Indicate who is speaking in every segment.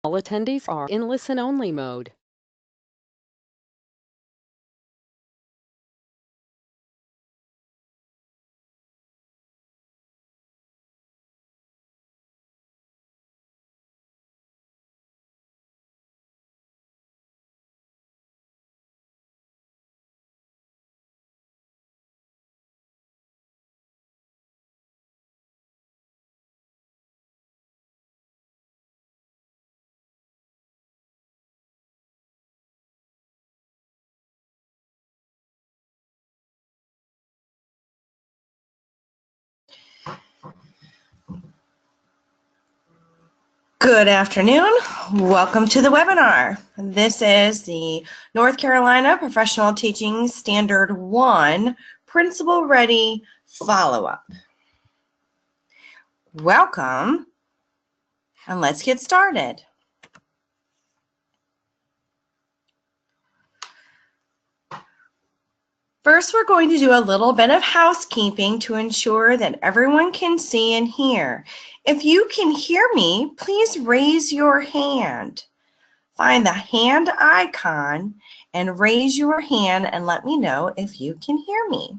Speaker 1: All attendees are in listen-only mode.
Speaker 2: Good afternoon. Welcome to the webinar. This is the North Carolina Professional Teaching Standard 1 Principal Ready Follow-Up. Welcome, and let's get started. First, we're going to do a little bit of housekeeping to ensure that everyone can see and hear. If you can hear me, please raise your hand. Find the hand icon and raise your hand and let me know if you can hear me.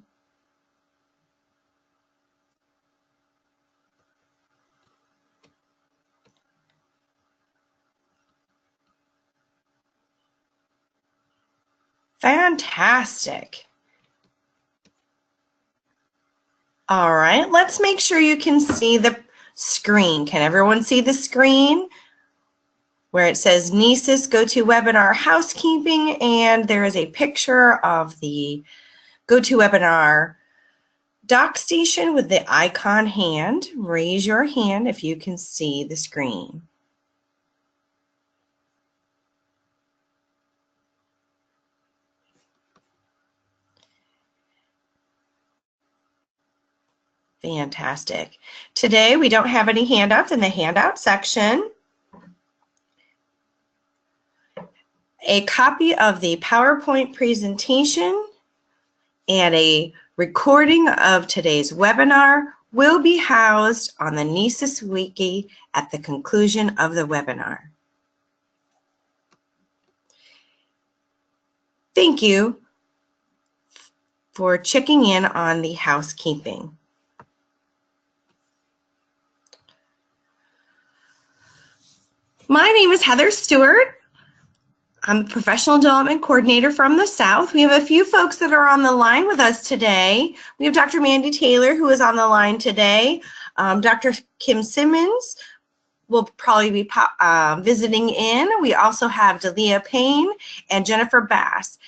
Speaker 2: Fantastic. All right, let's make sure you can see the screen. Can everyone see the screen? Where it says NCEES GoToWebinar Housekeeping, and there is a picture of the GoToWebinar dock station with the icon hand. Raise your hand if you can see the screen. Fantastic. Today we don't have any handouts in the handout section. A copy of the PowerPoint presentation and a recording of today's webinar will be housed on the NCEES Wiki at the conclusion of the webinar. Thank you for checking in on the housekeeping. My name is Heather Stewart. I'm a Professional Development Coordinator from the South. We have a few folks that are on the line with us today. We have Dr. Mandy Taylor, who is on the line today. Dr. Kim Simmons will probably be visiting in. We also have Dalia Payne and Jennifer Bass.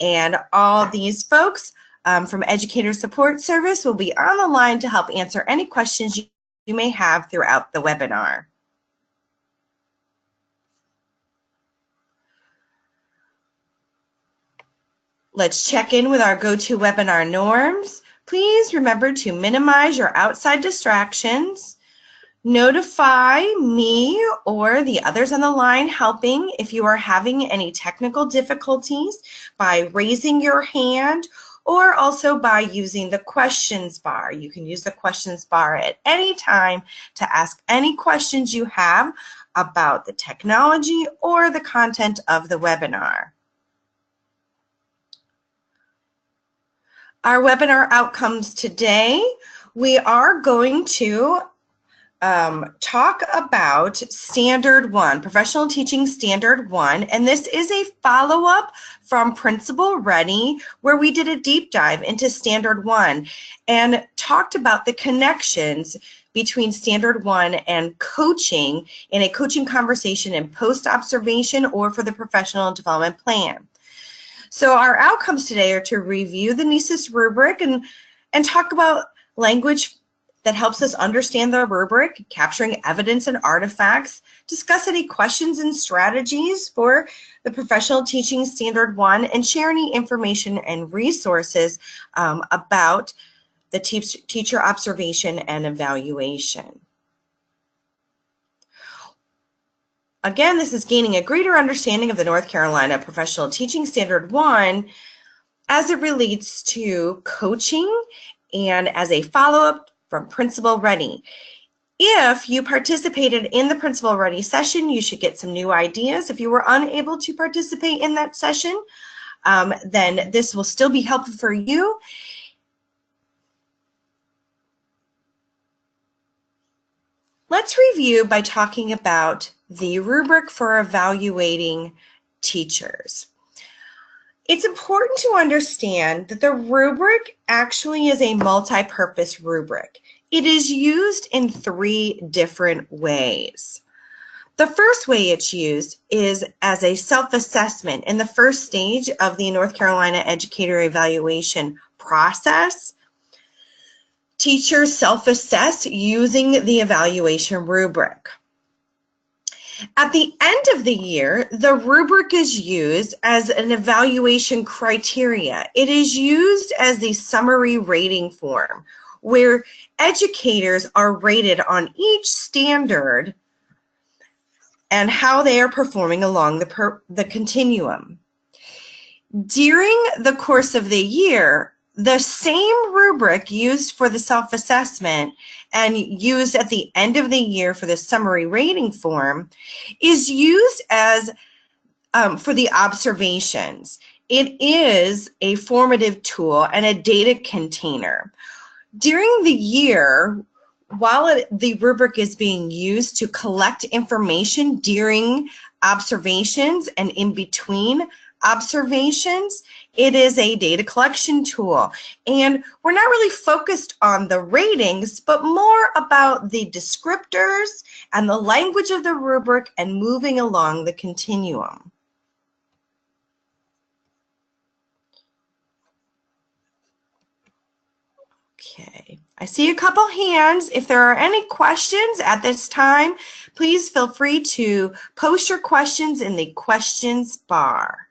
Speaker 2: And all these folks from Educator Support Service will be on the line to help answer any questions you may have throughout the webinar. Let's check in with our GoToWebinar norms. Please remember to minimize your outside distractions. Notify me or the others on the line helping if you are having any technical difficulties by raising your hand or also by using the questions bar. You can use the questions bar at any time to ask any questions you have about the technology or the content of the webinar. Our webinar outcomes today, we are going to talk about Standard 1, Professional Teaching Standard 1, and this is a follow-up from Principal Ready where we did a deep dive into Standard 1 and talked about the connections between Standard 1 and coaching in a coaching conversation in post-observation or for the professional development plan. So our outcomes today are to review the NCEES rubric and talk about language that helps us understand the rubric, capturing evidence and artifacts, discuss any questions and strategies for the Professional Teaching Standard 1, and share any information and resources about the teacher observation and evaluation. Again, this is gaining a greater understanding of the North Carolina Professional Teaching Standard 1 as it relates to coaching and as a follow-up from Principal Ready. If you participated in the Principal Ready session, you should get some new ideas. If you were unable to participate in that session, then this will still be helpful for you. Let's review by talking about the rubric for evaluating teachers. It's important to understand that the rubric actually is a multi-purpose rubric. It is used in 3 different ways. The first way it's used is as a self-assessment in the first stage of the North Carolina Educator Evaluation process. Teachers self-assess using the evaluation rubric. At the end of the year, the rubric is used as an evaluation criteria. It is used as the summary rating form, where educators are rated on each standard and how they are performing along the continuum. During the course of the year, the same rubric used for the self-assessment and used at the end of the year for the summary rating form is used as for the observations. It is a formative tool and a data container. During the year, while the rubric is being used to collect information during observations and in between observations, it is a data collection tool. And we're not really focused on the ratings, but more about the descriptors and the language of the rubric and moving along the continuum. Okay, I see a couple hands. If there are any questions at this time, please feel free to post your questions in the questions bar.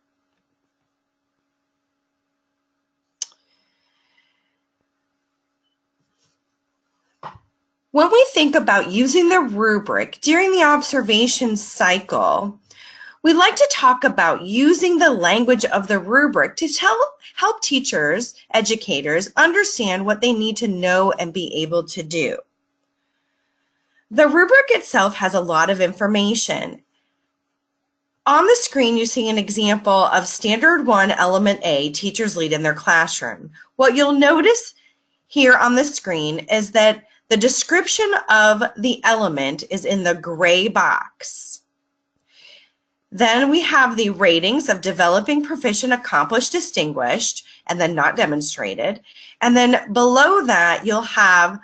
Speaker 2: When we think about using the rubric during the observation cycle, we'd like to talk about using the language of the rubric to help teachers, educators, understand what they need to know and be able to do. The rubric itself has a lot of information. On the screen, you see an example of Standard 1, Element A, Teachers Lead in Their Classroom. What you'll notice here on the screen is that the description of the element is in the gray box. Then we have the ratings of developing, proficient, accomplished, distinguished, and then not demonstrated. And then below that, you'll have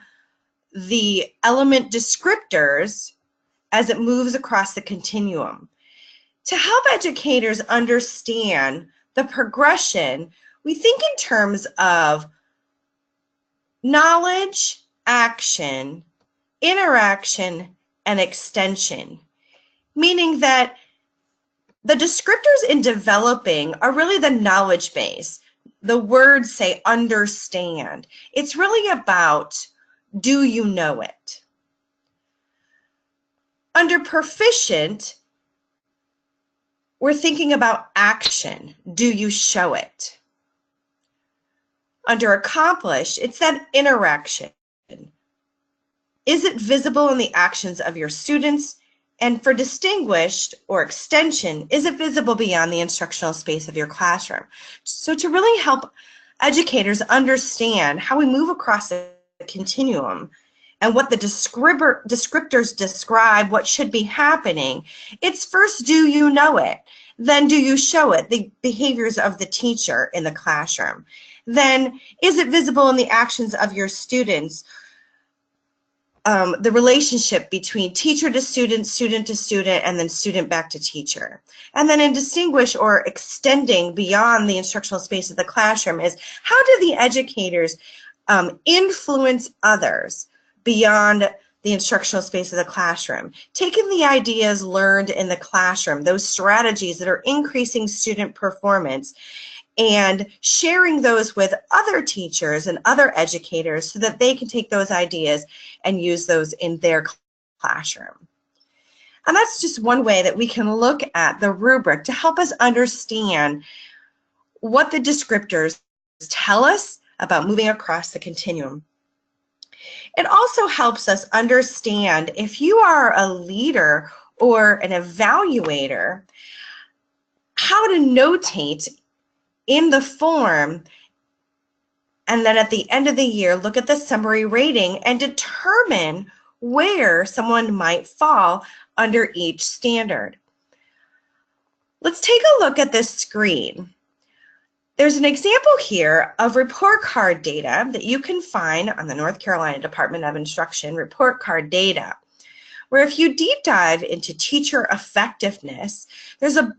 Speaker 2: the element descriptors as it moves across the continuum. To help educators understand the progression, we think in terms of knowledge, action, interaction, and extension, meaning that the descriptors in developing are really the knowledge base. The words say understand. It's really about, do you know it? Under proficient, we're thinking about action. Do you show it? Under accomplished, it's that interaction. Is it visible in the actions of your students? And for distinguished or extension, is it visible beyond the instructional space of your classroom? So to really help educators understand how we move across the continuum and what the descriptors describe what should be happening, it's first, do you know it? Then do you show it, the behaviors of the teacher in the classroom? Then is it visible in the actions of your students? The relationship between teacher to student, and then student back to teacher. And then in distinguish or extending beyond the instructional space of the classroom is how do the educators influence others beyond the instructional space of the classroom, taking the ideas learned in the classroom, those strategies that are increasing student performance, and sharing those with other teachers and other educators so that they can take those ideas and use those in their classroom. And that's just one way that we can look at the rubric to help us understand what the descriptors tell us about moving across the continuum. It also helps us understand if you are a leader or an evaluator, how to notate in the form, and then at the end of the year, look at the summary rating and determine where someone might fall under each standard. Let's take a look at this screen. There's an example here of report card data that you can find on the North Carolina Department of Instruction report card data, where if you deep dive into teacher effectiveness, there's a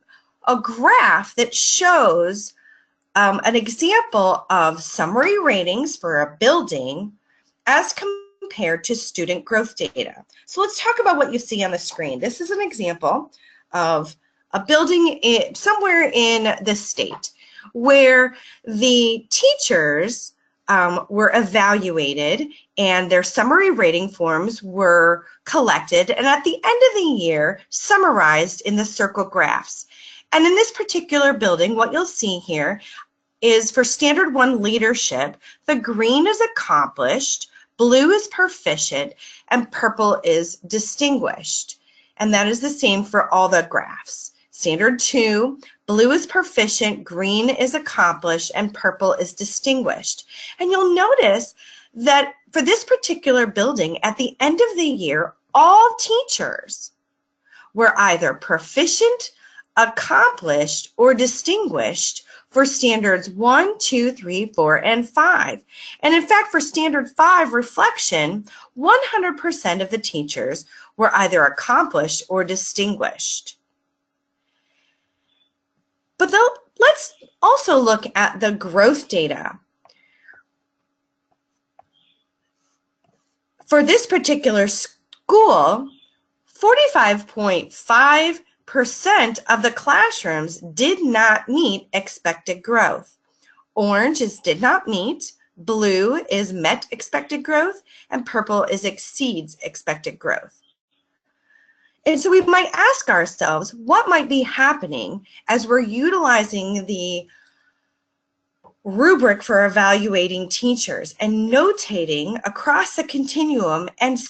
Speaker 2: graph that shows an example of summary ratings for a building as compared to student growth data. So let's talk about what you see on the screen. This is an example of a building somewhere in the state where the teachers were evaluated and their summary rating forms were collected and at the end of the year summarized in the circle graphs. And in this particular building, what you'll see here is for Standard 1 leadership, the green is accomplished, blue is proficient, and purple is distinguished. And that is the same for all the graphs. Standard 2, blue is proficient, green is accomplished, and purple is distinguished. And you'll notice that for this particular building, at the end of the year, all teachers were either proficient, accomplished, or distinguished for standards 1, 2, 3, 4, and 5. And in fact, for standard 5 reflection, 100% of the teachers were either accomplished or distinguished. But let's also look at the growth data. For this particular school, 45.5% of the classrooms did not meet expected growth. Orange is did not meet, blue is met expected growth, and purple is exceeds expected growth. And so we might ask ourselves, what might be happening as we're utilizing the rubric for evaluating teachers and notating across the continuum and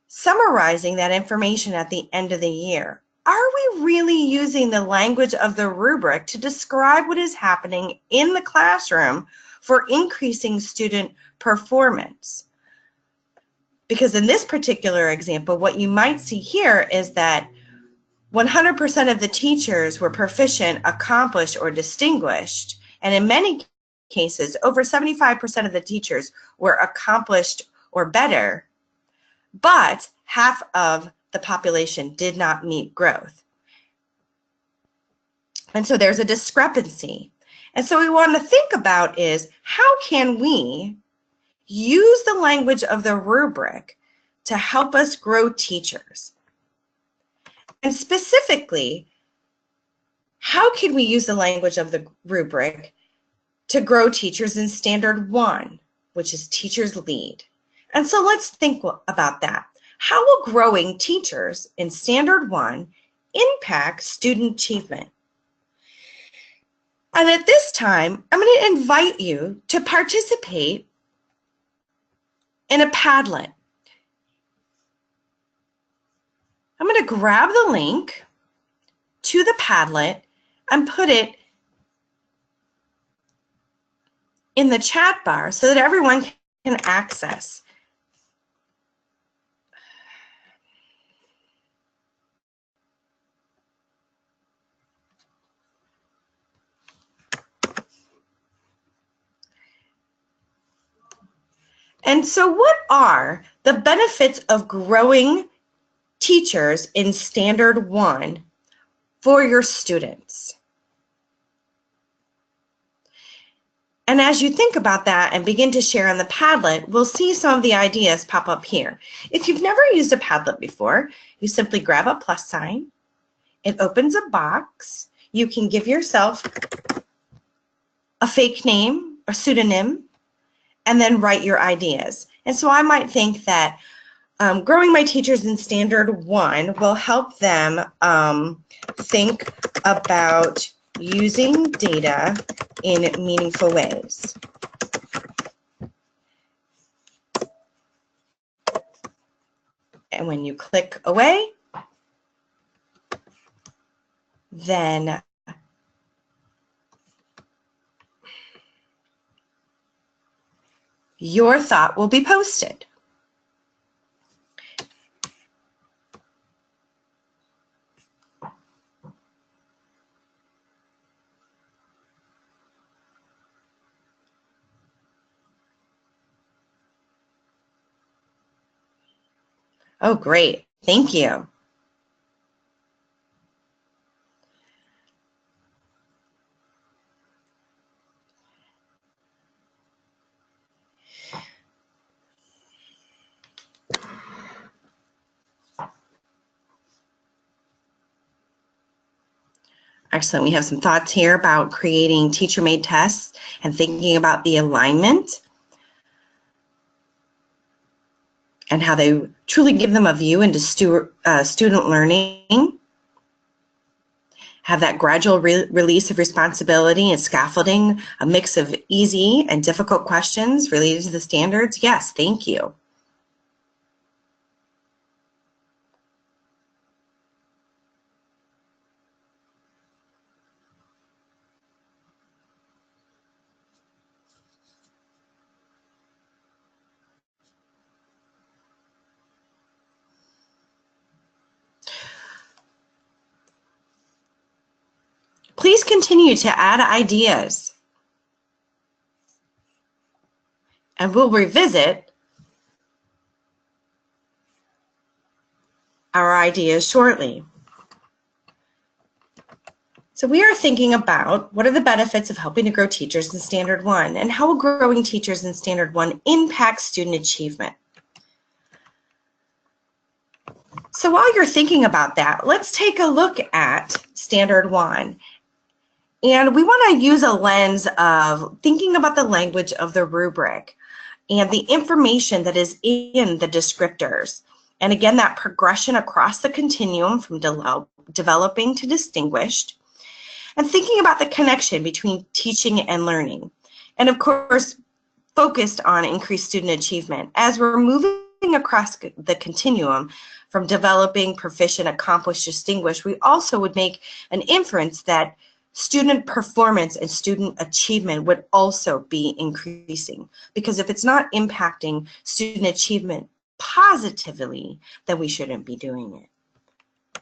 Speaker 2: summarizing that information at the end of the year? Are we really using the language of the rubric to describe what is happening in the classroom for increasing student performance? Because in this particular example, what you might see here is that 100% of the teachers were proficient, accomplished, or distinguished. And in many cases, over 75% of the teachers were accomplished or better, but half of the population did not meet growth. And so there's a discrepancy. And so we want to think about is, how can we use the language of the rubric to help us grow teachers? And specifically, how can we use the language of the rubric to grow teachers in Standard 1, which is teachers lead? And so let's think about that. How will growing teachers in Standard 1 impact student achievement? And at this time, I'm going to invite you to participate in a Padlet. I'm going to grab the link to the Padlet and put it in the chat bar so that everyone can access. And so what are the benefits of growing teachers in Standard 1 for your students? And as you think about that and begin to share on the Padlet, we'll see some of the ideas pop up here. If you've never used a Padlet before, you simply grab a plus sign. It opens a box. You can give yourself a fake name or pseudonym, and then write your ideas. And so I might think that growing my teachers in Standard 1 will help them think about using data in meaningful ways. And when you click away, then your thought will be posted. Oh, great. Thank you. Excellent. We have some thoughts here about creating teacher-made tests and thinking about the alignment and how they truly give them a view into student learning, have that gradual release of responsibility and scaffolding, a mix of easy and difficult questions related to the standards. Yes, thank you. Please continue to add ideas, and we'll revisit our ideas shortly. So we are thinking about what are the benefits of helping to grow teachers in Standard 1 and how will growing teachers in Standard 1 impact student achievement. So while you're thinking about that, let's take a look at Standard 1. And we want to use a lens of thinking about the language of the rubric and the information that is in the descriptors. And again, that progression across the continuum from developing to distinguished, and thinking about the connection between teaching and learning. And of course, focused on increased student achievement. As we're moving across the continuum from developing, proficient, accomplished, distinguished, we also would make an inference that student performance and student achievement would also be increasing. Because if it's not impacting student achievement positively, then we shouldn't be doing it.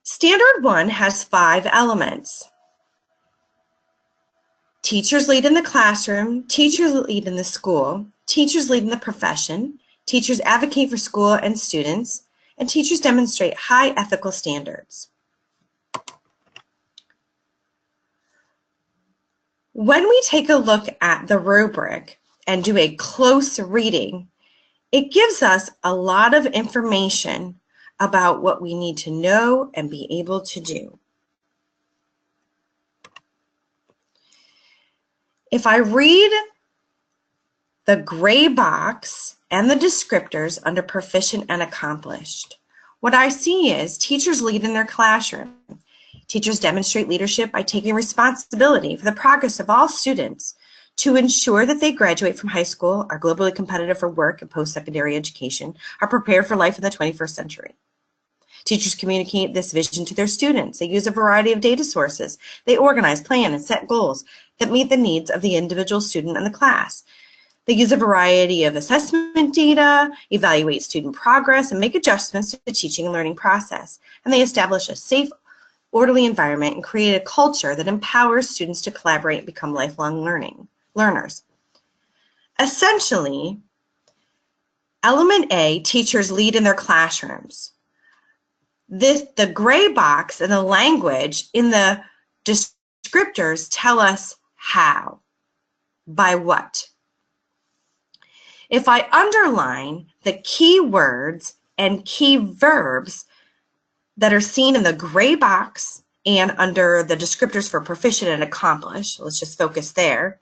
Speaker 2: Standard 1 has 5 elements. Teachers lead in the classroom, teachers lead in the school, teachers lead in the profession, teachers advocate for school and students, and teachers demonstrate high ethical standards. When we take a look at the rubric and do a close reading, it gives us a lot of information about what we need to know and be able to do. If I read the gray box and the descriptors under proficient and accomplished, what I see is teachers lead in their classroom. Teachers demonstrate leadership by taking responsibility for the progress of all students to ensure that they graduate from high school, are globally competitive for work and post-secondary education, are prepared for life in the 21st century. Teachers communicate this vision to their students. They use a variety of data sources. They organize, plan, and set goals that meet the needs of the individual student and the class. They use a variety of assessment data, evaluate student progress, and make adjustments to the teaching and learning process. And they establish a safe, orderly environment and create a culture that empowers students to collaborate and become lifelong learners. Essentially, element A, teachers lead in their classrooms. The gray box and the language in the descriptors tell us how, by what. If I underline the key words and key verbs that are seen in the gray box and under the descriptors for proficient and accomplished, let's just focus there,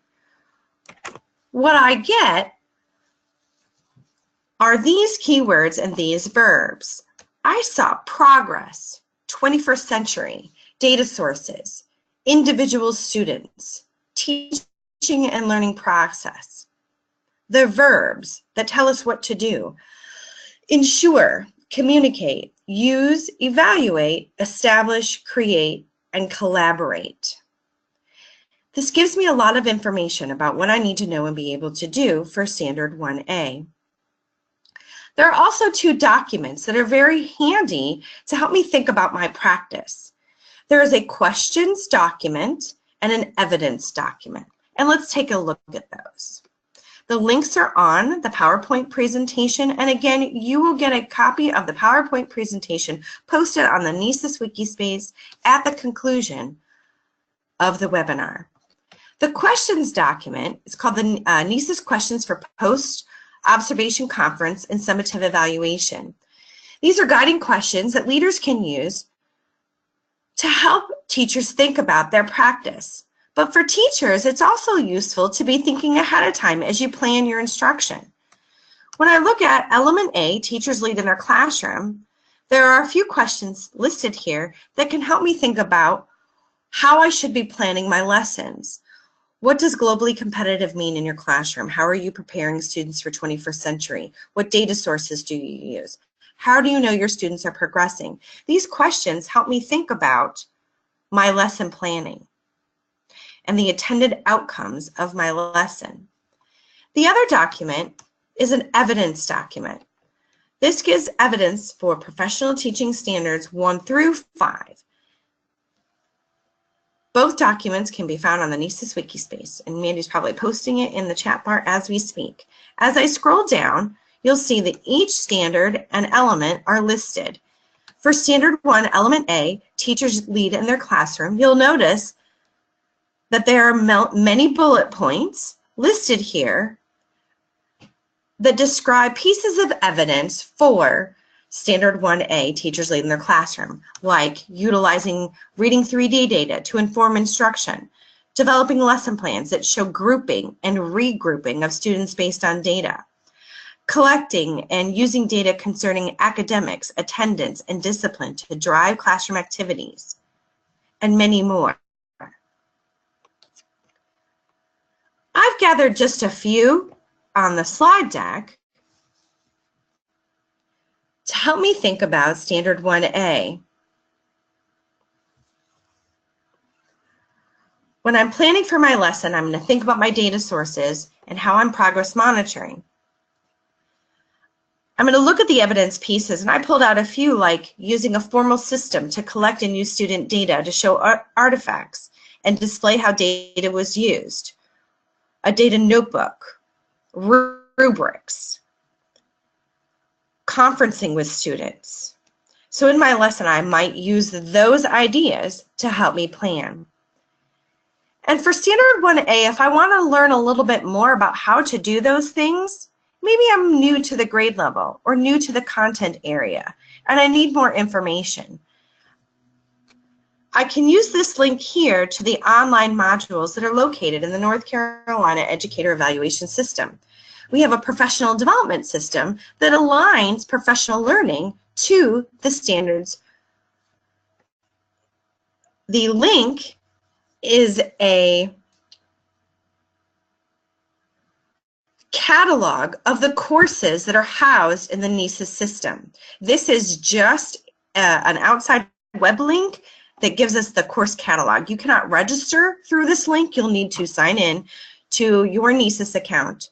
Speaker 2: what I get are these keywords and these verbs. I saw progress, 21st century, data sources, individual students, teaching and learning process. The verbs that tell us what to do. ensure, communicate, use, evaluate, establish, create, and collaborate. This gives me a lot of information about what I need to know and be able to do for Standard 1A. There are also two documents that are very handy to help me think about my practice. There is a questions document and an evidence document, and let's take a look at those. The links are on the PowerPoint presentation, and again, you will get a copy of the PowerPoint presentation posted on the NCEES Wiki space at the conclusion of the webinar. The questions document is called the NCEES Questions for Post-Observation Conference and Summative Evaluation. These are guiding questions that leaders can use to help teachers think about their practice. But for teachers, it's also useful to be thinking ahead of time as you plan your instruction. When I look at Element A, Teachers Lead in Their Classroom, there are a few questions listed here that can help me think about how I should be planning my lessons. What does globally competitive mean in your classroom? How are you preparing students for 21st century? What data sources do you use? How do you know your students are progressing? These questions help me think about my lesson planning and the intended outcomes of my lesson. The other document is an evidence document. This gives evidence for professional teaching standards 1 through 5. Both documents can be found on the NCEES Wiki space, and Mandy's probably posting it in the chat bar as we speak. As I scroll down, you'll see that each standard and element are listed. For Standard 1, Element A, Teachers Lead in Their Classroom, you'll notice that there are many bullet points listed here that describe pieces of evidence for Standard 1A, Teachers Lead in Their Classroom, like utilizing reading 3D data to inform instruction, developing lesson plans that show grouping and regrouping of students based on data, collecting and using data concerning academics, attendance, and discipline to drive classroom activities, and many more. I've gathered just a few on the slide deck to help me think about Standard 1A. When I'm planning for my lesson, I'm going to think about my data sources and how I'm progress monitoring. I'm going to look at the evidence pieces, and I pulled out a few, like using a formal system to collect and use student data to show artifacts and display how data was used, a data notebook, rubrics, conferencing with students. So in my lesson, I might use those ideas to help me plan. And for Standard 1A, if I want to learn a little bit more about how to do those things, maybe I'm new to the grade level or new to the content area, and I need more information. I can use this link here to the online modules that are located in the North Carolina Educator Evaluation System. We have a professional development system that aligns professional learning to the standards. The link is a catalog of the courses that are housed in the NCEES system. This is just an outside web link that gives us the course catalog. You cannot register through this link. You'll need to sign in to your NCEES account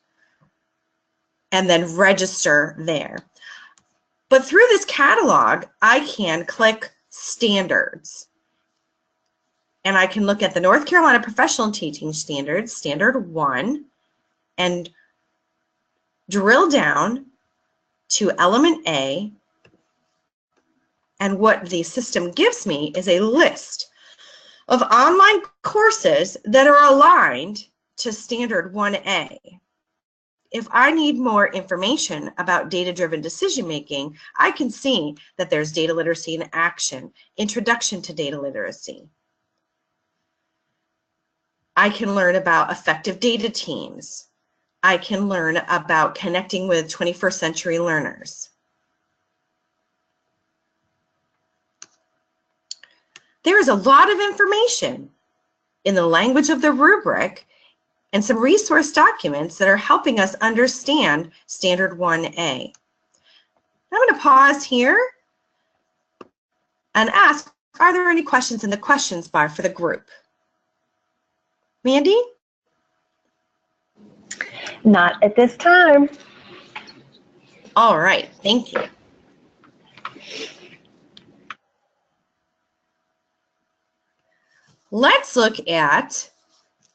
Speaker 2: and then register there. But through this catalog, I can click standards. And I can look at the North Carolina Professional Teaching Standards, Standard 1, and drill down to Element A. And what the system gives me is a list of online courses that are aligned to Standard 1A. If I need more information about data-driven decision-making, I can see that there's data literacy in action, introduction to data literacy. I can learn about effective data teams. I can learn about connecting with 21st century learners. There is a lot of information in the language of the rubric and some resource documents that are helping us understand Standard 1A. I'm going to pause here and ask, are there any questions in the questions bar for the group? Mandy?
Speaker 3: Not at this time.
Speaker 2: All right, thank you. Let's look at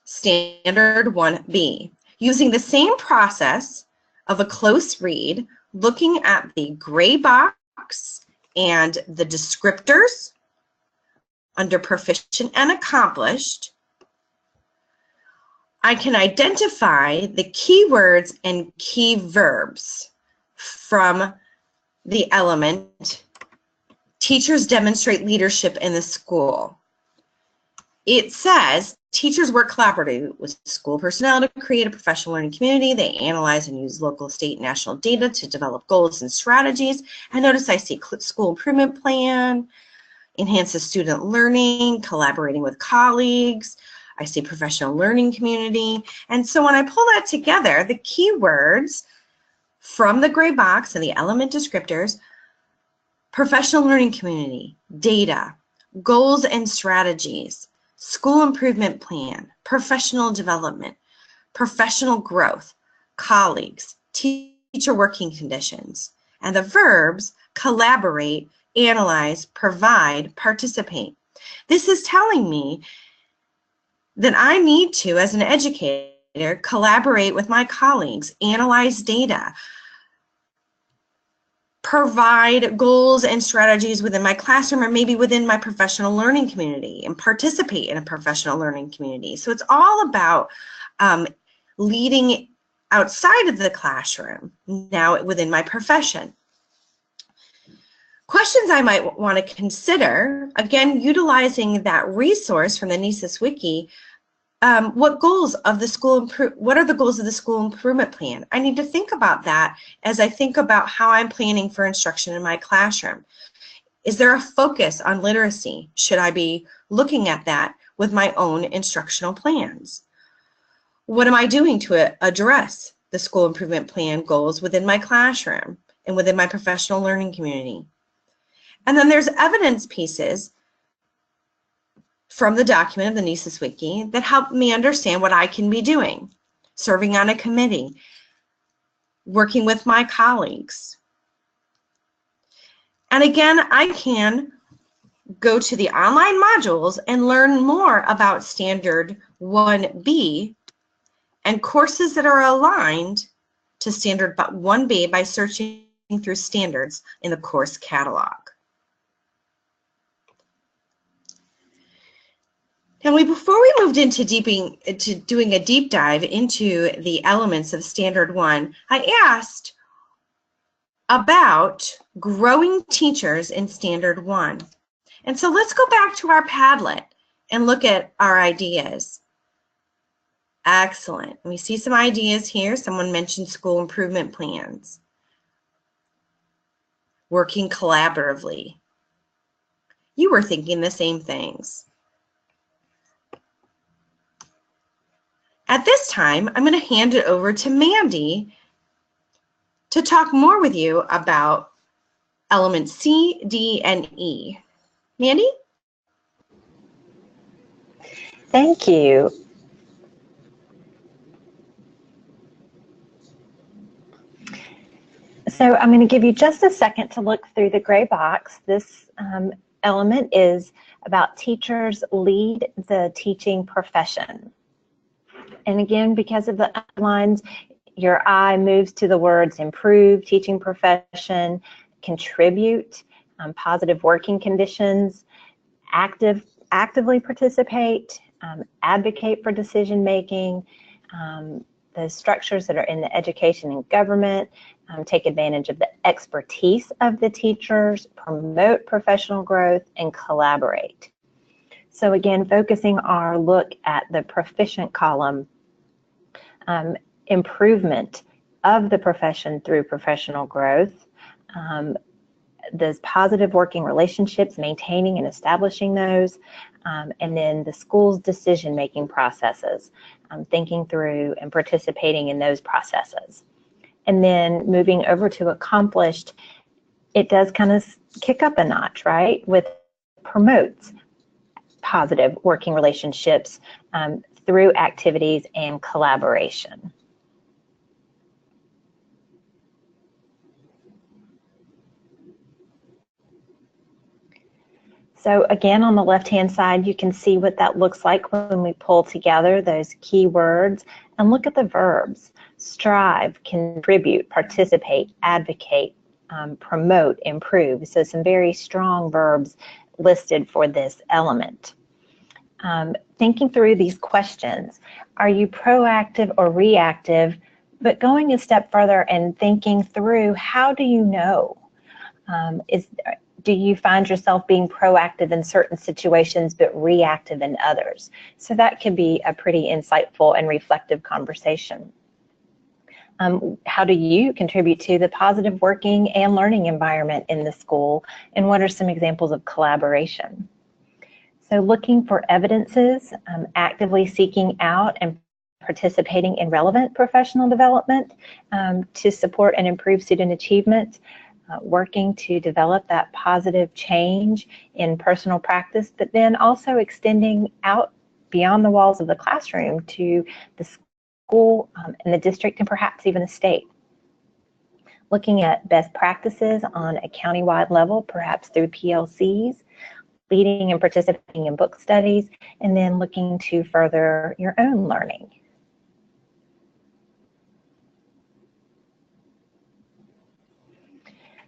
Speaker 2: Standard 1B. Using the same process of a close read, looking at the gray box and the descriptors under Proficient and Accomplished, I can identify the keywords and key verbs from the element Teachers Demonstrate Leadership in the School. It says teachers work collaboratively with school personnel to create a professional learning community. They analyze and use local, state, and national data to develop goals and strategies. And notice I see school improvement plan, enhances student learning, collaborating with colleagues. I see professional learning community. And so when I pull that together, the keywords from the gray box and the element descriptors, professional learning community, data, goals and strategies, school improvement plan, professional development, professional growth, colleagues, teacher working conditions, and the verbs collaborate, analyze, provide, participate. This is telling me that I need to, as an educator, collaborate with my colleagues, analyze data, provide goals and strategies within my classroom or maybe within my professional learning community, and participate in a professional learning community. So it's all about leading outside of the classroom, now within my profession. Questions I might want to consider, again, utilizing that resource from the NCEES Wiki. What are the goals of the school improvement plan? I need to think about that as I think about how I'm planning for instruction in my classroom. Is there a focus on literacy? Should I be looking at that with my own instructional plans? What am I doing to address the school improvement plan goals within my classroom and within my professional learning community? And then there's evidence pieces from the document of the NCEES Wiki that help me understand what I can be doing. Serving on a committee, working with my colleagues. And again, I can go to the online modules and learn more about Standard 1B and courses that are aligned to Standard 1B by searching through standards in the course catalog. And before we moved into doing a deep dive into the elements of Standard 1, I asked about growing teachers in Standard 1. And so let's go back to our Padlet and look at our ideas. Excellent. We see some ideas here. Someone mentioned school improvement plans. Working collaboratively. You were thinking the same things. At this time, I'm going to hand it over to Mandy to talk more with you about elements C, D, and E. Mandy?
Speaker 3: Thank you. So I'm going to give you just a second to look through the gray box. This element is about teachers lead the teaching profession. And again, because of the outlines, your eye moves to the words improve, teaching profession, contribute, positive working conditions, actively participate, advocate for decision making, the structures that are in the education and government, take advantage of the expertise of the teachers, promote professional growth, and collaborate. So again, focusing our look at the proficient column, improvement of the profession through professional growth, those positive working relationships, maintaining and establishing those, and then the school's decision-making processes, thinking through and participating in those processes. And then moving over to accomplished, it does kind of kick up a notch, right? With promotes positive working relationships through activities and collaboration. So again, on the left-hand side, you can see what that looks like when we pull together those key words and look at the verbs. Strive, contribute, participate, advocate, promote, improve. So some very strong verbs listed for this element. Thinking through these questions, are you proactive or reactive? But going a step further and thinking through, how do you know? Do you find yourself being proactive in certain situations but reactive in others? So that could be a pretty insightful and reflective conversation. How do you contribute to the positive working and learning environment in the school? And what are some examples of collaboration? So looking for evidences, actively seeking out and participating in relevant professional development to support and improve student achievement. Working to develop that positive change in personal practice, but then also extending out beyond the walls of the classroom to the school and the district and perhaps even the state. Looking at best practices on a county-wide level, perhaps through PLCs, leading and participating in book studies, and then looking to further your own learning.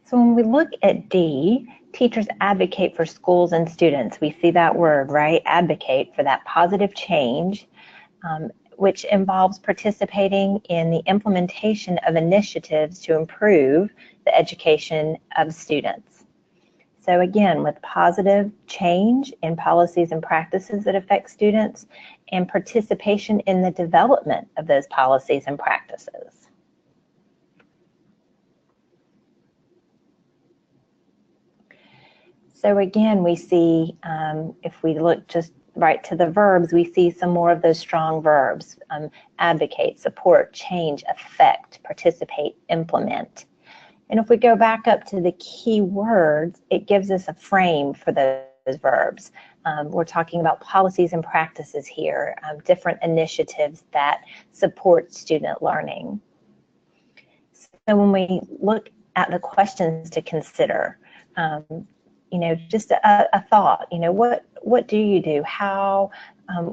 Speaker 3: So when we look at D, teachers advocate for schools and students. We see that word, right? Advocate for that positive change, which involves participating in the implementation of initiatives to improve the education of students. So again, with positive change in policies and practices that affect students and participation in the development of those policies and practices. So again, we see, if we look just right to the verbs, we see some more of those strong verbs. Advocate, support, change, affect, participate, implement. And if we go back up to the key words, it gives us a frame for those verbs. We're talking about policies and practices here, different initiatives that support student learning. So when we look at the questions to consider, you know, just a thought, you know, what do you do? How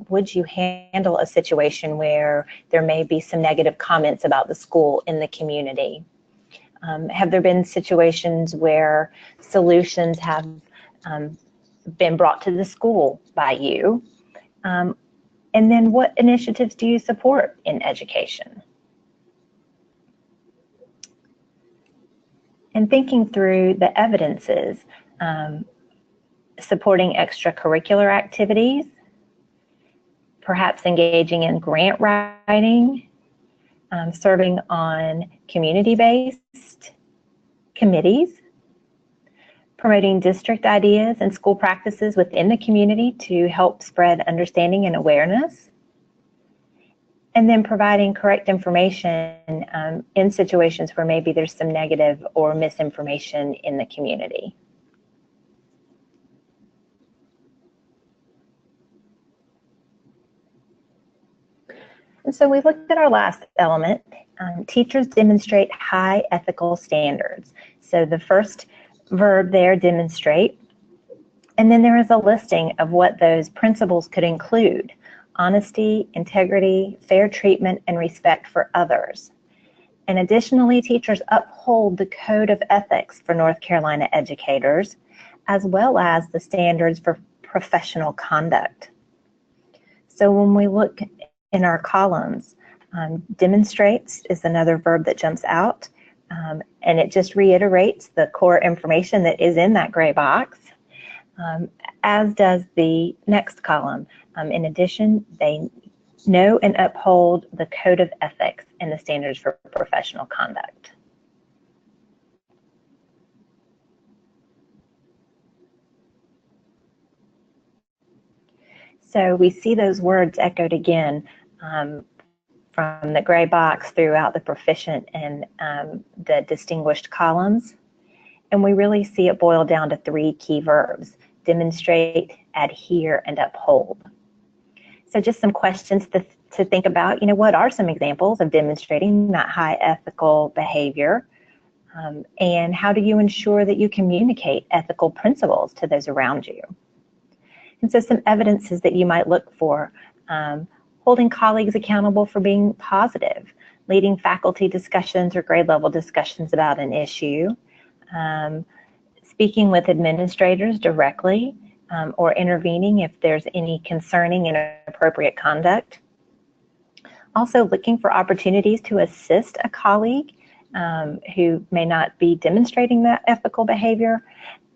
Speaker 3: would you handle a situation where there may be some negative comments about the school in the community? Have there been situations where solutions have been brought to the school by you? And then what initiatives do you support in education? And thinking through the evidences, supporting extracurricular activities, perhaps engaging in grant writing, serving on community-based committees, promoting district ideas and school practices within the community to help spread understanding and awareness, and then providing correct information in situations where maybe there's some negative or misinformation in the community. And so we looked at our last element. Teachers demonstrate high ethical standards. So the first verb there, demonstrate, and then there is a listing of what those principles could include: honesty, integrity, fair treatment, and respect for others. And additionally, teachers uphold the Code of Ethics for North Carolina educators, as well as the standards for professional conduct. So when we look in our columns, demonstrates is another verb that jumps out, and it just reiterates the core information that is in that gray box, as does the next column. In addition, they know and uphold the Code of Ethics and the standards for professional conduct. So we see those words echoed again from the gray box throughout the proficient and the distinguished columns. And we really see it boil down to 3 key verbs: demonstrate, adhere, and uphold. So just some questions to think about. What are some examples of demonstrating that high ethical behavior? And how do you ensure that you communicate ethical principles to those around you? And so some evidences that you might look for: holding colleagues accountable for being positive, leading faculty discussions or grade level discussions about an issue, speaking with administrators directly, or intervening if there's any concerning inappropriate conduct. Also looking for opportunities to assist a colleague who may not be demonstrating that ethical behavior,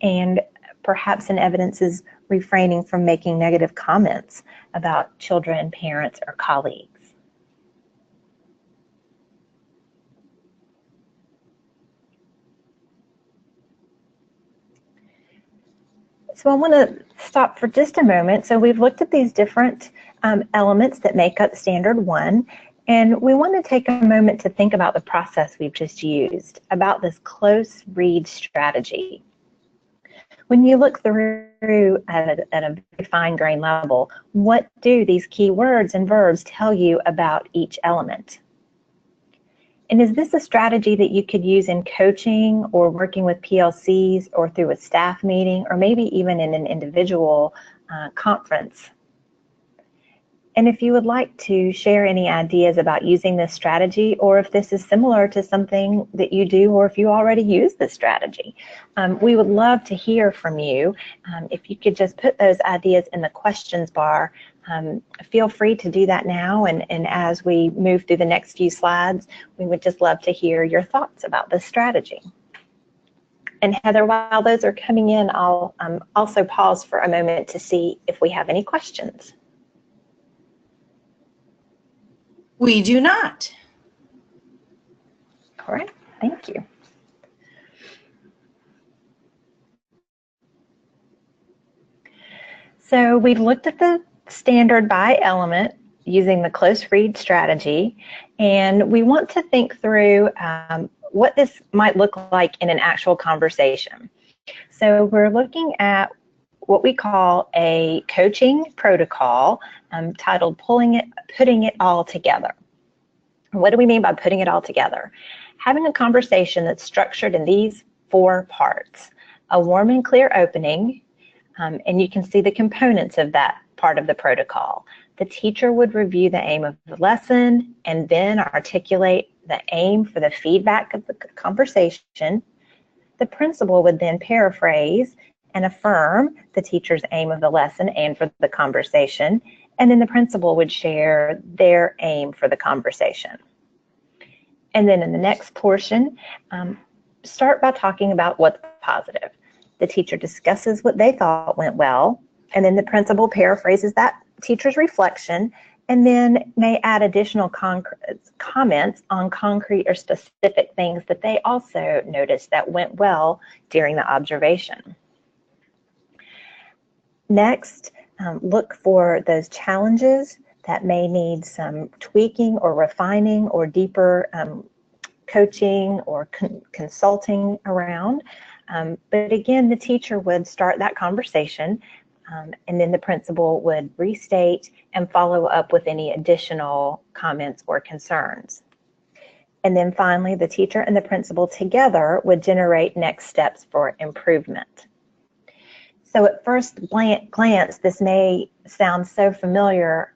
Speaker 3: and perhaps an evidence is refraining from making negative comments about children, parents, or colleagues. So I want to stop for just a moment. So we've looked at these different elements that make up Standard 1, and we want to take a moment to think about the process we've just used, about this close read strategy. When you look through at a very fine-grained level, what do these key words and verbs tell you about each element? And is this a strategy that you could use in coaching or working with PLCs or through a staff meeting, or maybe even in an individual conference? And if you would like to share any ideas about using this strategy, or if this is similar to something that you do, or if you already use this strategy, we would love to hear from you. If you could just put those ideas in the questions bar, feel free to do that now, and as we move through the next few slides, we would just love to hear your thoughts about this strategy. And Heather, while those are coming in, I'll also pause for a moment to see if we have any questions.
Speaker 2: We do not.
Speaker 3: All right, thank you. So we've looked at the standard by element using the close read strategy, and we want to think through what this might look like in an actual conversation. So we're looking at what we call a coaching protocol titled Putting It All Together. What do we mean by putting it all together? Having a conversation that's structured in these 4 parts: a warm and clear opening, and you can see the components of that part of the protocol. The teacher would review the aim of the lesson and then articulate the aim for the feedback of the conversation. The principal would then paraphrase and affirm the teacher's aim of the lesson and for the conversation, and then the principal would share their aim for the conversation. And then in the next portion, start by talking about what's positive. The teacher discusses what they thought went well, and then the principal paraphrases that teacher's reflection, and then may add additional comments on concrete or specific things that they also noticed that went well during the observation. Next, look for those challenges that may need some tweaking or refining or deeper coaching or consulting around. But again, the teacher would start that conversation, and then the principal would restate and follow up with any additional comments or concerns. And then finally, the teacher and the principal together would generate next steps for improvement. So at first glance, this may sound so familiar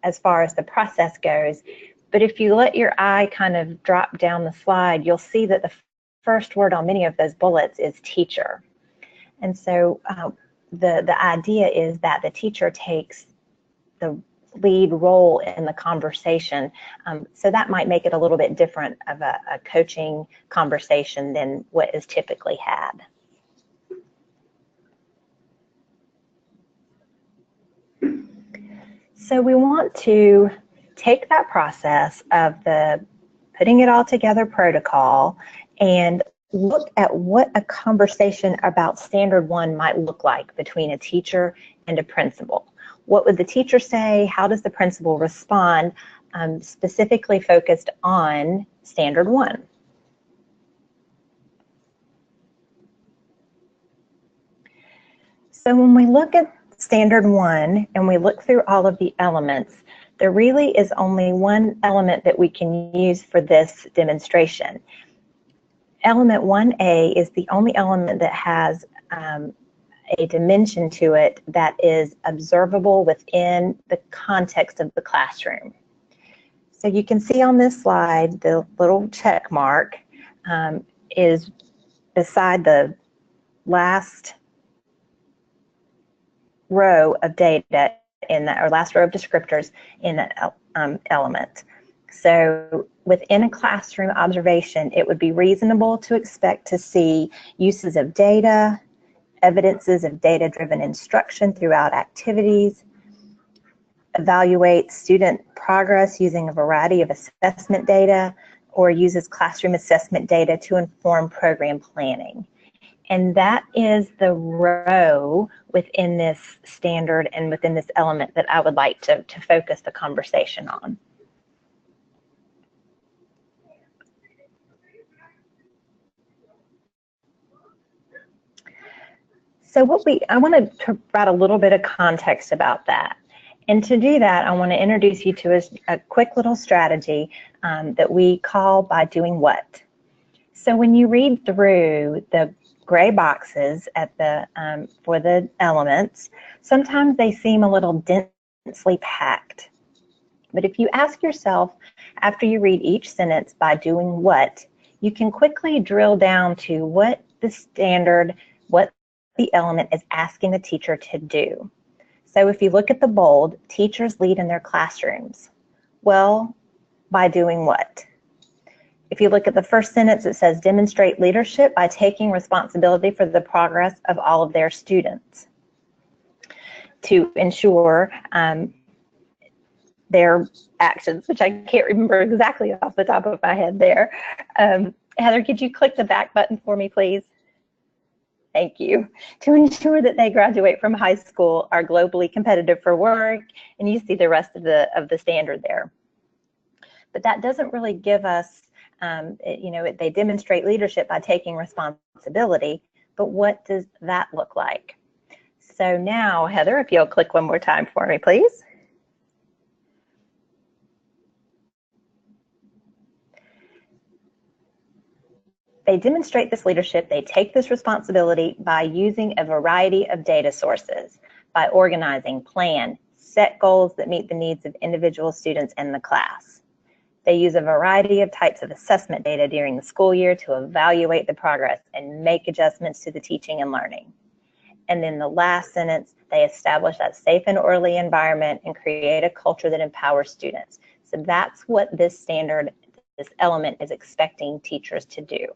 Speaker 3: as far as the process goes, but if you let your eye kind of drop down the slide, you'll see that the first word on many of those bullets is teacher. And so the idea is that the teacher takes the lead role in the conversation. So that might make it a little bit different of a coaching conversation than what is typically had. So we want to take that process of the putting it all together protocol and look at what a conversation about Standard 1 might look like between a teacher and a principal. What would the teacher say? How does the principal respond? Specifically focused on Standard 1. So when we look at Standard 1 and we look through all of the elements, there really is only one element that we can use for this demonstration. Element 1A is the only element that has a dimension to it that is observable within the context of the classroom. So you can see on this slide, the little check mark is beside the last row of data in that, or last row of descriptors in that element. So within a classroom observation, it would be reasonable to expect to see uses of data, evidences of data-driven instruction throughout activities, evaluate student progress using a variety of assessment data, or uses classroom assessment data to inform program planning. And that is the row within this standard and within this element that I would like to focus the conversation on. So I want to provide a little bit of context about that. And to do that, I want to introduce you to a quick little strategy that we call by doing what. So when you read through the gray boxes at the for the elements, sometimes they seem a little densely packed. But if you ask yourself after you read each sentence by doing what, you can quickly drill down to what the standard, what the element is asking the teacher to do. So if you look at the bold, teachers lead in their classrooms. Well, by doing what? If you look at the first sentence, it says demonstrate leadership by taking responsibility for the progress of all of their students to ensure their actions, which I can't remember exactly off the top of my head there. Heather, could you click the back button for me, please? Thank you. To ensure that they graduate from high school, are globally competitive for work, and you see the rest of the standard there. But that doesn't really give us, they demonstrate leadership by taking responsibility, but what does that look like? So now, Heather, if you'll click one more time for me, please. They demonstrate this leadership, they take this responsibility by using a variety of data sources, by organizing, plan, set goals that meet the needs of individual students in the class. They use a variety of types of assessment data during the school year to evaluate the progress and make adjustments to the teaching and learning. And then the last sentence, they establish that safe and orderly environment and create a culture that empowers students. So that's what this standard, this element is expecting teachers to do.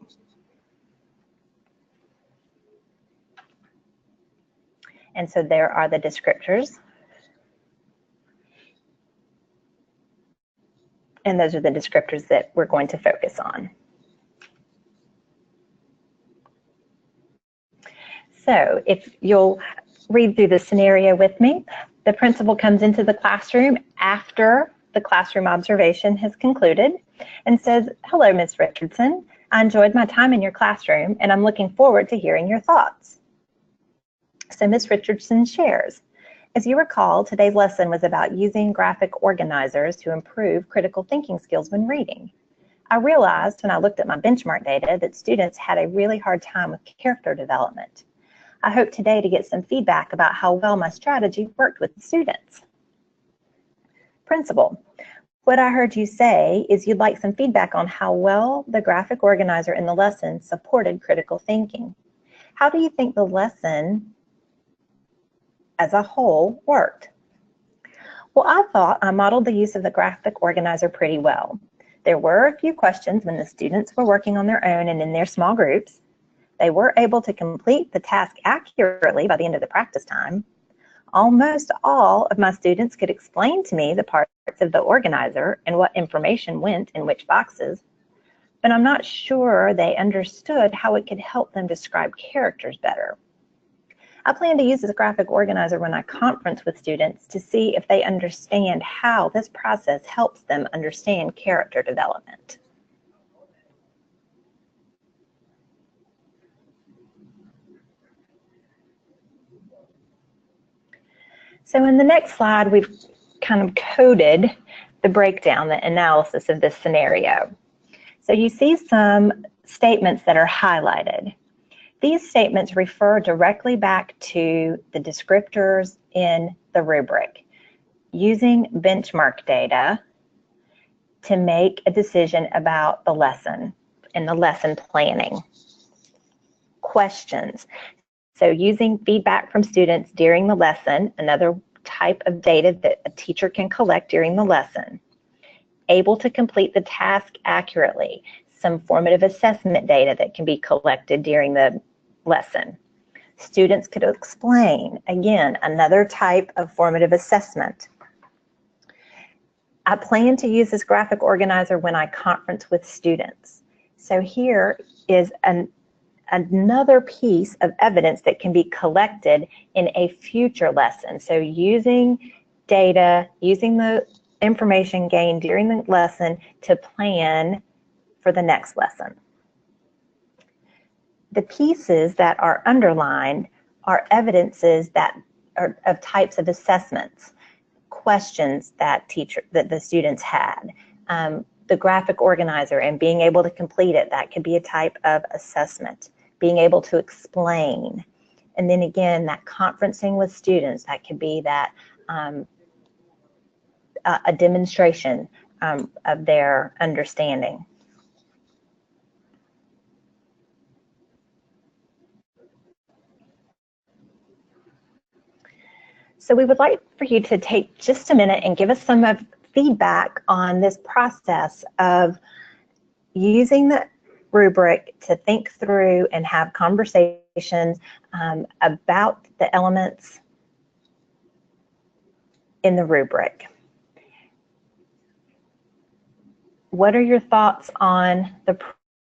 Speaker 3: And so there are the descriptors. And those are the descriptors that we're going to focus on. So if you'll read through the scenario with me, the principal comes into the classroom after the classroom observation has concluded and says, "Hello, Ms. Richardson. I enjoyed my time in your classroom and I'm looking forward to hearing your thoughts." So Ms. Richardson shares, "As you recall, today's lesson was about using graphic organizers to improve critical thinking skills when reading. I realized when I looked at my benchmark data that students had a really hard time with character development. I hope today to get some feedback about how well my strategy worked with the students." Principal, what I heard you say is you'd like some feedback on how well the graphic organizer in the lesson supported critical thinking. How do you think the lesson as a whole worked? Well, I thought I modeled the use of the graphic organizer pretty well. There were a few questions when the students were working on their own and in their small groups. They were able to complete the task accurately by the end of the practice time. Almost all of my students could explain to me the parts of the organizer and what information went in which boxes, but I'm not sure they understood how it could help them describe characters better. I plan to use this graphic organizer when I conference with students to see if they understand how this process helps them understand character development. So in the next slide, we've kind of coded the breakdown, the analysis of this scenario. So you see some statements that are highlighted. These statements refer directly back to the descriptors in the rubric, using benchmark data to make a decision about the lesson and the lesson planning. Questions. So using feedback from students during the lesson, another type of data that a teacher can collect during the lesson. Able to complete the task accurately, some formative assessment data that can be collected during the lesson. Students could explain, again, another type of formative assessment. I plan to use this graphic organizer when I conference with students. So here is another piece of evidence that can be collected in a future lesson. So using data, using the information gained during the lesson to plan for the next lesson. The pieces that are underlined are evidences that are of types of assessments, questions that the students had. The graphic organizer and being able to complete it, that could be a type of assessment. Being able to explain. And then again, that conferencing with students, that could be that a demonstration of their understanding. So we would like for you to take just a minute and give us some feedback on this process of using the rubric to think through and have conversations about the elements in the rubric. What are your thoughts on the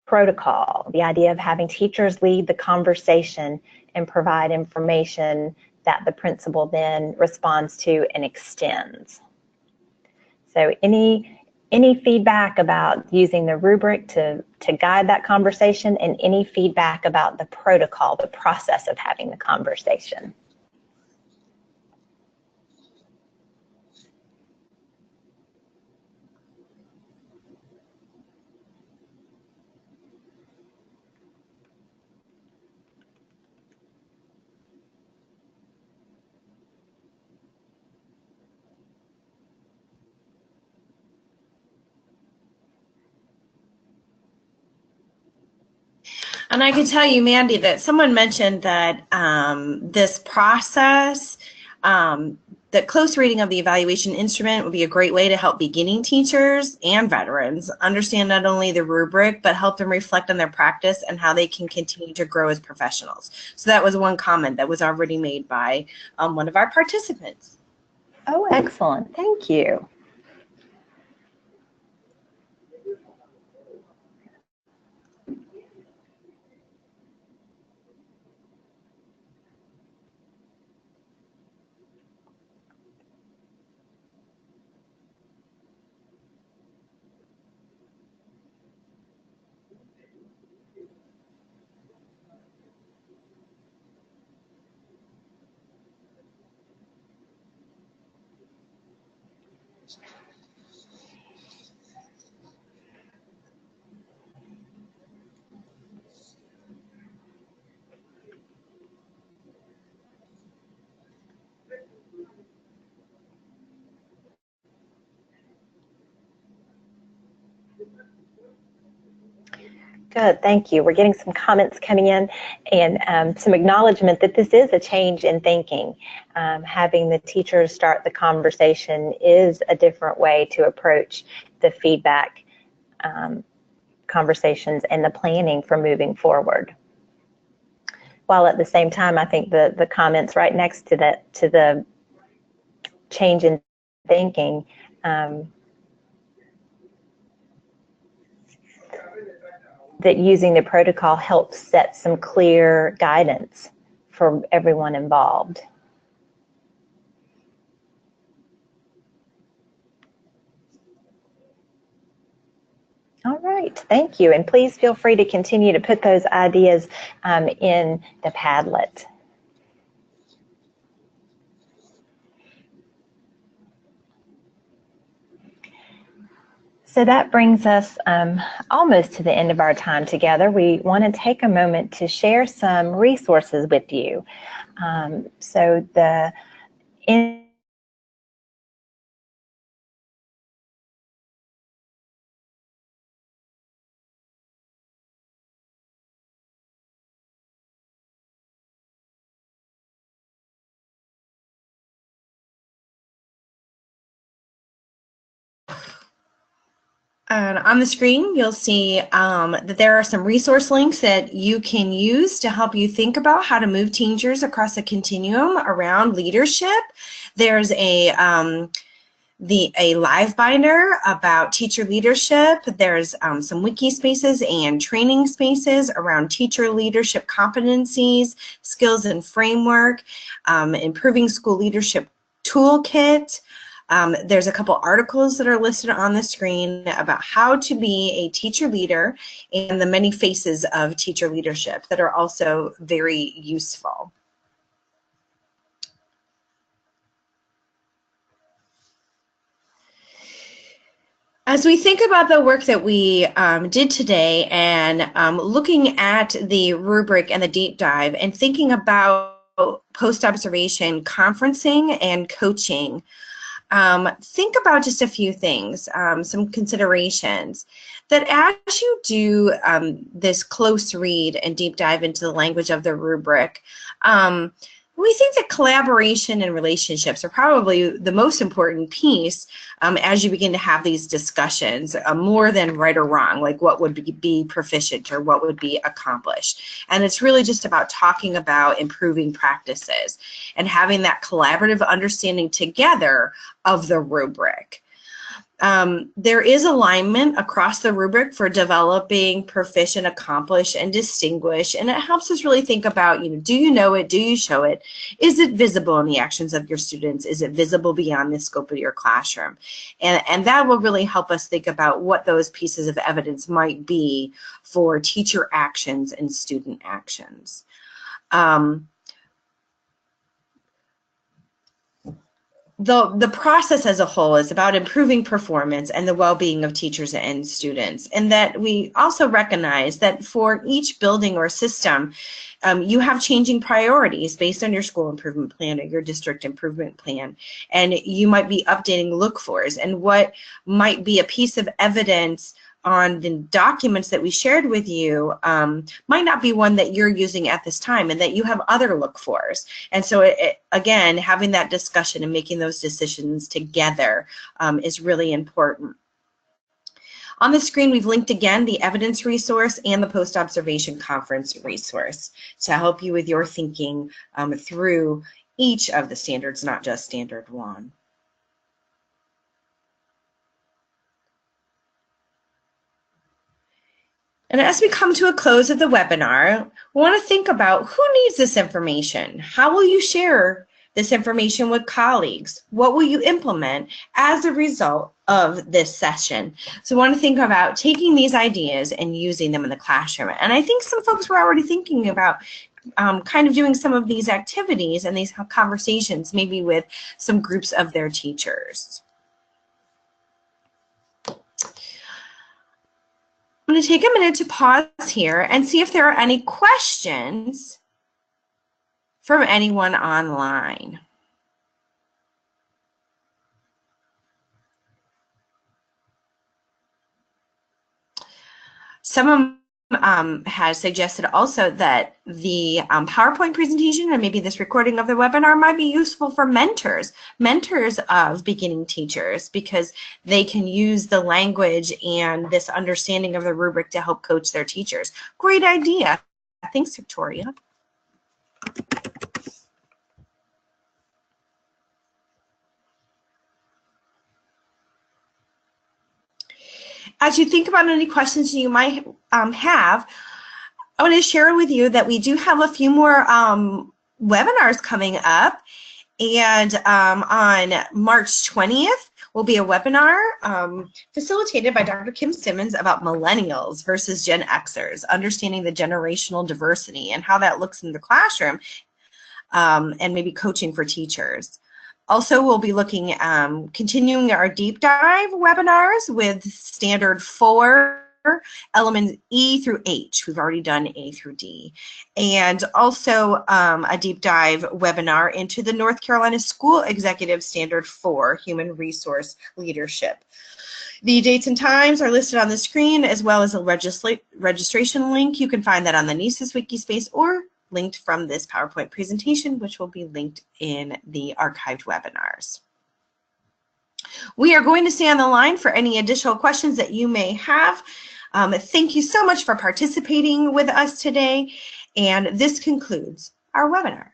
Speaker 3: protocol, the idea of having teachers lead the conversation and provide information that the principal then responds to and extends? So any feedback about using the rubric to guide that conversation, and any feedback about the protocol, the process of having the conversation?
Speaker 2: And I can tell you, Mandy, that someone mentioned that this process, that close reading of the evaluation instrument would be a great way to help beginning teachers and veterans understand not only the rubric, but help them reflect on their practice and how they can continue to grow as professionals. So that was one comment that was already made by one of our participants.
Speaker 3: Oh, excellent. Thank you. Good, thank you. We're getting some comments coming in and some acknowledgement that this is a change in thinking. Having the teachers start the conversation is a different way to approach the feedback conversations and the planning for moving forward. While at the same time, I think the comments right next to the change in thinking that using the protocol helps set some clear guidance for everyone involved. All right, thank you. And please feel free to continue to put those ideas in the Padlet. So that brings us almost to the end of our time together. We want to take a moment to share some resources with you. So the
Speaker 2: And on the screen, you'll see that there are some resource links that you can use to help you think about how to move teachers across a continuum around leadership. There's a live binder about teacher leadership. There's some wiki spaces and training spaces around teacher leadership competencies, skills and framework, improving school leadership toolkit. There's a couple articles that are listed on the screen about how to be a teacher leader and the many faces of teacher leadership that are also very useful. As we think about the work that we did today and looking at the rubric and the deep dive and thinking about post-observation conferencing and coaching, think about just a few things, some considerations. That as you do this close read and deep dive into the language of the rubric, we think that collaboration and relationships are probably the most important piece as you begin to have these discussions, more than right or wrong, like what would be proficient or what would be accomplished. And it's really just about talking about improving practices and having that collaborative understanding together of the rubric. There is alignment across the rubric for developing proficient, accomplish, and distinguish, and it helps us really think about, do you know it? Do you show it? Is it visible in the actions of your students? Is it visible beyond the scope of your classroom? And that will really help us think about what those pieces of evidence might be for teacher actions and student actions. The process as a whole is about improving performance and the well-being of teachers and students, and that we also recognize that for each building or system, you have changing priorities based on your school improvement plan or your district improvement plan, and you might be updating look-fors, and what might be a piece of evidence on the documents that we shared with you might not be one that you're using at this time, and that you have other look-fors. And so again, having that discussion and making those decisions together is really important. On the screen, we've linked again the evidence resource and the post-observation conference resource to help you with your thinking through each of the standards, not just standard one. And as we come to a close of the webinar, we want to think about who needs this information. How will you share this information with colleagues? What will you implement as a result of this session? So we want to think about taking these ideas and using them in the classroom. And I think some folks were already thinking about kind of doing some of these activities and these conversations, maybe with some groups of their teachers. I'm going to take a minute to pause here and see if there are any questions from anyone online. Someone has suggested also that the PowerPoint presentation and maybe this recording of the webinar might be useful for mentors of beginning teachers, because they can use the language and this understanding of the rubric to help coach their teachers. Great idea. Thanks, Victoria. As you think about any questions you might have, I want to share with you that we do have a few more webinars coming up, and on March 20th will be a webinar facilitated by Dr. Kim Simmons about millennials versus Gen Xers, understanding the generational diversity and how that looks in the classroom, and maybe coaching for teachers. Also, we'll be looking, continuing our deep dive webinars with Standard 4, elements E through H. We've already done A through D. And also a deep dive webinar into the North Carolina School Executive Standard 4, Human Resource Leadership. The dates and times are listed on the screen, as well as a registration link. You can find that on the NCEES Wikispace or linked from this PowerPoint presentation, which will be linked in the archived webinars. We are going to stay on the line for any additional questions that you may have. Thank you so much for participating with us today, and this concludes our webinar.